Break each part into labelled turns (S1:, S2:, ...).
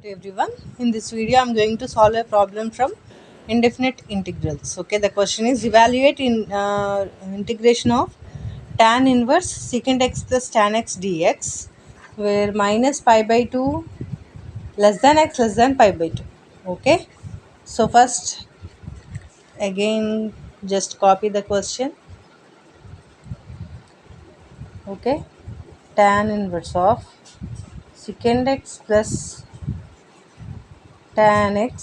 S1: To everyone, in this video I'm going to solve a problem from indefinite integrals. Okay, the question is evaluate integration of tan inverse secant x plus tan x dx where minus pi by 2 less than x less than pi by 2. Okay, so first again just copy the question. Okay, tan inverse of secant x plus tan x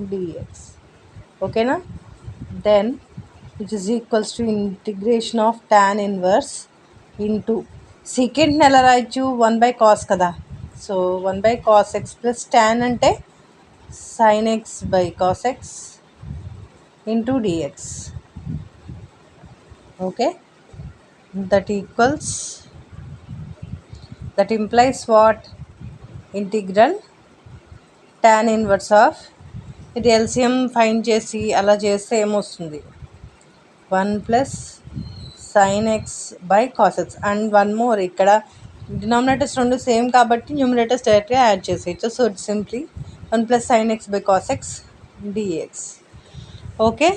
S1: dx. Okay na, then which is equals to integration of tan inverse into secant ఎలా రాయొచ్చు 1 by cos కదా, so 1 by cos x plus tan అంటే sin x by cos x into dx. Okay, that equals, that implies what? Integral tan inverse of, ఇది LCM find చేసి అలా చేస్తే ఏమొస్తుంది, 1 plus sin x by cos x and one more, ఇక్కడ denominators రెండు same కాబట్టి న్యూమినేటర్స్ డైరెక్ట్గా యాడ్ చేసేయచ్చు. So it's simply 1 plus sin x by cos x dx. Okay,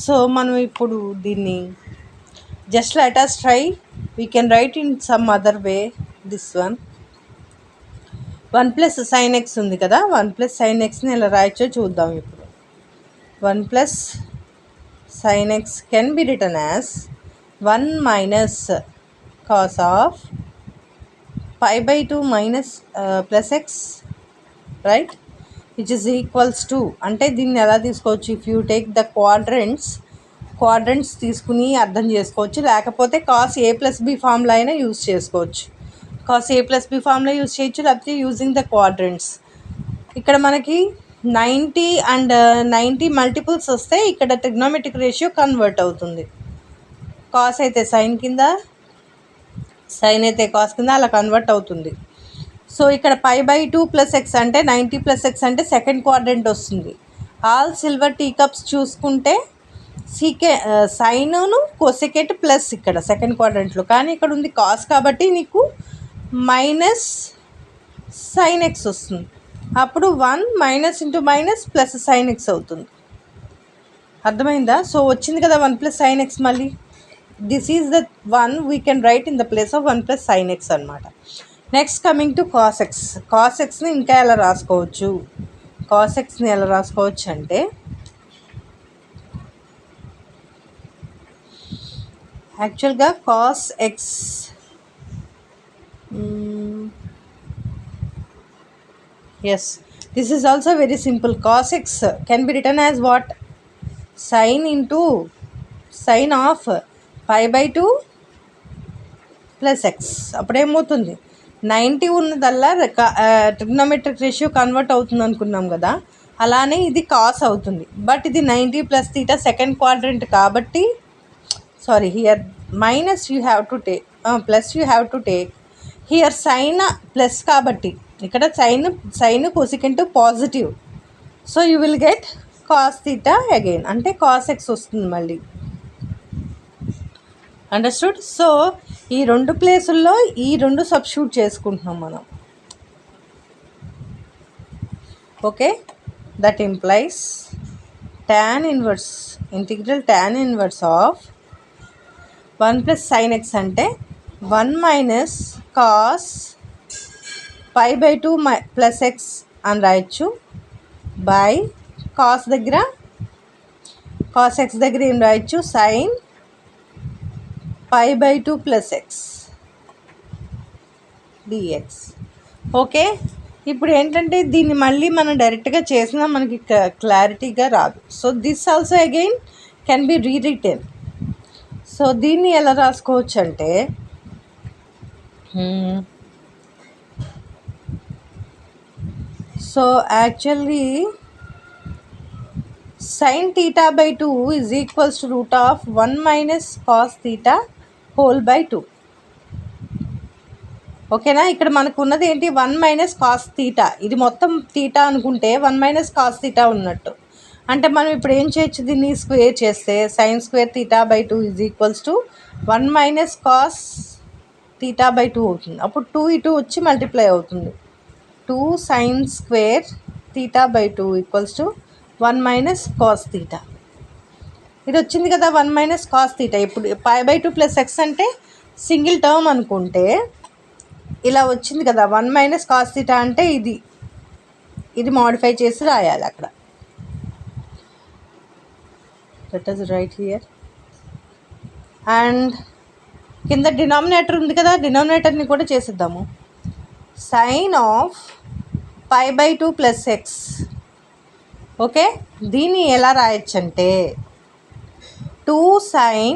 S1: so మనం ఇప్పుడు దీన్ని just let us try, we can write in some other way. This one 1 plus sin x ఉంది కదా, 1 plus sin xని ఎలా రాయొచ్చో చూద్దాం. ఇప్పుడు 1 plus sin x can be written as 1 minus cos of pi by 2 minus plus x, right, which is equals to, అంటే దీన్ని ఎలా తీసుకోవచ్చు, if you take the quadrants తీసుకుని అర్థం చేసుకోవచ్చు, లేకపోతే cos A plus B formula అయినా యూజ్ చేసుకోవచ్చు. Cos A plus B formula use చేయొచ్చు, లేకపోతే యూజింగ్ ద క్వాడ్రంట్స్. ఇక్కడ మనకి 90 అండ్ 90 మల్టిపుల్స్ వస్తే ఇక్కడ ట్రిగ్నోమెట్రిక్ రేషియో కన్వర్ట్ అవుతుంది. కాస్ అయితే సైన్ కింద, సైన్ అయితే కాస్ కింద అలా కన్వర్ట్ అవుతుంది. సో ఇక్కడ పై బై 2 ప్లస్ ఎక్స్ అంటే 90 ప్లస్ ఎక్స్ అంటే సెకండ్ క్వాడ్రంట్ వస్తుంది. ఆల్ సిల్వర్ టీ కప్స్ చూసుకుంటే సైన్ను కోసెకెట్ ప్లస్ ఇక్కడ సెకండ్ క్వాడ్రంట్లో, కానీ ఇక్కడ ఉంది కాస్ కాబట్టి నీకు మైనస్ సైన్ ఎక్స్ వస్తుంది. అప్పుడు 1 minus into minus plus sine x అవుతుంది. అర్థమైందా? సో వచ్చింది కదా 1 ప్లస్ సైన్ ఎక్స్. మళ్ళీ this is the one we can write in the place of 1 plus sine x అనమాట. Next coming to cos x. Cos ఎక్స్ని ఇంకా ఎలా రాసుకోవచ్చు, కాస్ ఎక్స్ని ఎలా రాసుకోవచ్చు అంటే యాక్చువల్గా cos x yes, this is also very simple. Cos x can be written as what? Sin into sin of pi by 2 plus x. అప్పుడేమవుతుంది, 90 ఉన్నదల్లా ట్రిగ్నోమెట్రిక్ రేషియో కన్వర్ట్ అవుతుంది అనుకున్నాం కదా, అలానే ఇది కాస్ అవుతుంది. బట్ ఇది 90 ప్లస్ తీటా సెకండ్ క్వాడ్రంట్ కాబట్టి, sorry, here minus you have to take, plus you have to take here sine plus కాబట్టి ఇక్కడ sine cosecant positive. So you will get cos theta again, అంటే cos X వస్తుంది మళ్ళీ. Understood? So ఈ రెండు ప్లేసుల్లో ఈ రెండు సబ్స్టిట్యూట్ చేసుకుంటున్నాం మనం. Okay, that implies tan inverse, integral tan inverse of 1 plus sine X అంటే 1 minus cos pi by 2 plus X అని రాయొచ్చు, బై కాస్ దగ్గర, కాస్ ఎక్స్ దగ్గర ఏం రాయొచ్చు, sine pi by 2 plus X dx. Okay, ఇప్పుడు ఏంటంటే దీన్ని మళ్ళీ మనం డైరెక్ట్గా చేసినా మనకి క్లారిటీగా రాదు. So this also again can be rewritten. So దీన్ని ఎలా రాసుకోవచ్చు అంటే so actually sin theta by 2 is equals to root of 1 minus cos theta whole by 2. ఓకేనా? ఇక్కడ మనకు ఉన్నది ఏంటి, 1 మైనస్ కాస్ థీటా. ఇది మొత్తం థీటా అనుకుంటే 1 మైనస్ కాస్ థీటా ఉన్నట్టు. అంటే మనం ఇప్పుడు ఏం చేయొచ్చు, దీన్ని స్క్వేర్ చేస్తే sine square theta by 2 is equals to 1 minus cos theta by 2 అవుతుంది. అప్పుడు 2 ఇటు వచ్చి మల్టిప్లై అవుతుంది. 2 sin square theta by 2 equals to 1 minus cos theta. ఇది వచ్చింది కదా 1 మైనస్ కాస్ థీటా. ఇప్పుడు π/2 ప్లస్ ఎక్స్ అంటే సింగిల్ టర్మ్ అనుకుంటే ఇలా వచ్చింది కదా 1 మైనస్ కాస్ థీటా అంటే ఇది మోడిఫై చేసి రాయాలి అక్కడ. Let us write here. And కింద డినామినేటర్ ఉంది కదా, డినామినేటర్ని కూడా చేసిద్దాము. Sine of π/2 plus x. Okay, దీన్ని ఎలా రాయొచ్చు అంటే 2 sin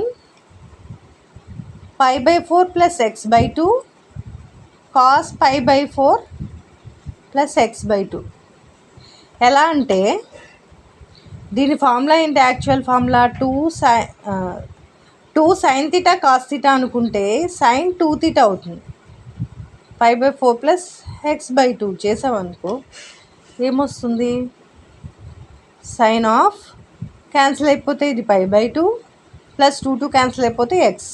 S1: π/4 plus x/2 cos π/4 plus x/2. ఎలా అంటే దీని ఫార్ములా ఏంటి? Actual formula 2 sin theta cos theta అనుకుంటే sin 2 థీటా అవుతుంది. π/4 ప్లస్ x/2 చేసామనుకో ఏమొస్తుంది? సైన్ ఆఫ్ క్యాన్సిల్ అయిపోతే ఇది π/2 ప్లస్ 2 క్యాన్సిల్ అయిపోతే ఎక్స్.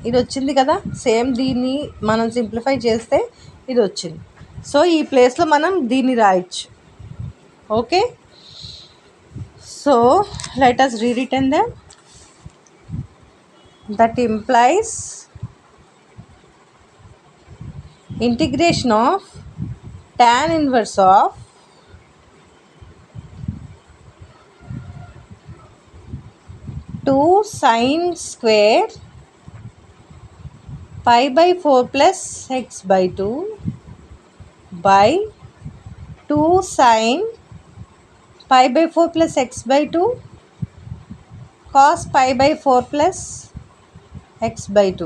S1: ఇది వచ్చింది కదా. సేమ్ దీన్ని మనం సింప్లిఫై చేస్తే ఇది వచ్చింది. సో ఈ ప్లేస్లో మనం దీన్ని రాయొచ్చు. Okay, so let us rewritten them. That implies integration of tan inverse of 2 sin square π/4 plus x/2 by 2 sin π/4 plus x/2 cos π/4 plus x/2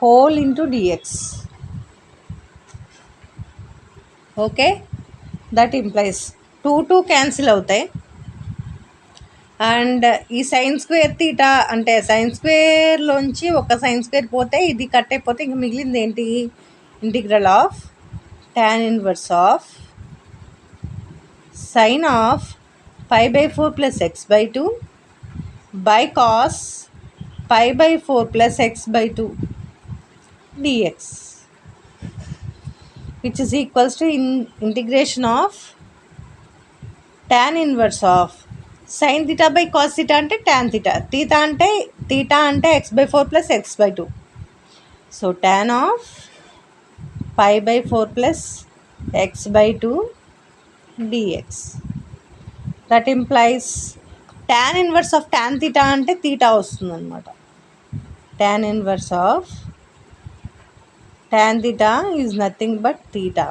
S1: whole into dx. Okay, that implies 2 cancel అవుతాయి. And ఈ sine square theta అంటే sign స్క్వేర్లోంచి ఒక sine square పోతే ఇది cut అయిపోతే ఇంక మిగిలింది ఏంటి? Integral of tan inverse of sine of π/4 plus x/2 by cos π/4 plus x/2 dx, which is equals to integration of tan inverse of sin theta by cos theta అంటే tan theta, theta అంటే x/4 plus x/2. So tan of π/4 plus x/2 dx. That implies tan inverse of tan theta అంటే theta వస్తుంది అనమాట. tan inverse of tan theta is nothing but theta.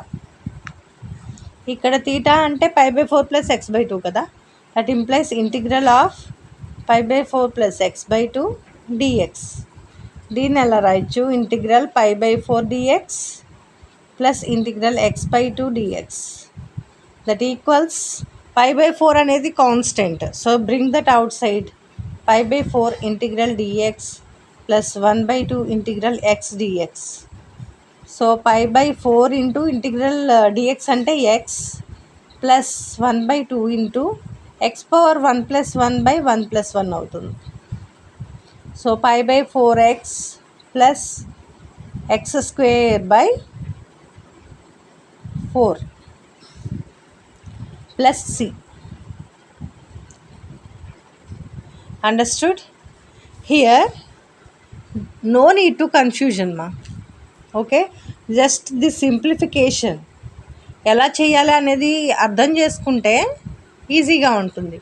S1: ఇక్కడ theta అంటే π/4 plus x/2 కదా. That implies integral of π/4 plus x/2 dx. దీన్ని ఎలా రాయొచ్చు? Integral π/4 dx plus integral x/2 dx. That equals π/4 అనేది constant, so bring that outside. π/4 integral dx plus 1/2 integral x dx. So π/4 into integral dx అంటే x plus 1/2 into x⁴1 + 1/1 + 1 అవుతుంది. సో π/4x plus x² / 4 plus c. Understood? Here no need to confusion ma. Okay, just the simplification ఎలా చేయాలి అనేది అర్థం చేసుకుంటే ఈజీగా ఉంటుంది.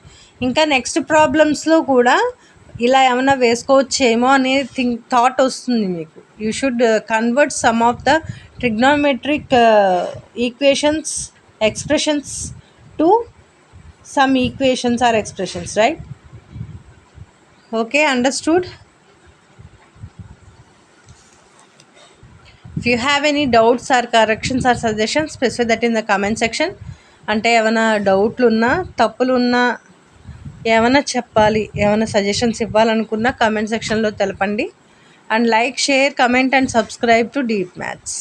S1: ఇంకా నెక్స్ట్ ప్రాబ్లమ్స్లో కూడా ఇలా ఏమైనా వేసుకోవచ్చేమో అనే థాట్ వస్తుంది మీకు. You should convert some of the trigonometric equations expressions to some equations or expressions, right? Okay, understood? If you have any doubts or corrections or suggestions, specify that in the comment section. అంటే ఏమైనా డౌట్లు ఉన్నా తప్పులు ఉన్నా ఏమైనా చెప్పాలి, ఏమైనా suggestions ఇవ్వాలనుకున్నా comment సెక్షన్లో తెలపండి. And like, share, comment and subscribe to deep maths.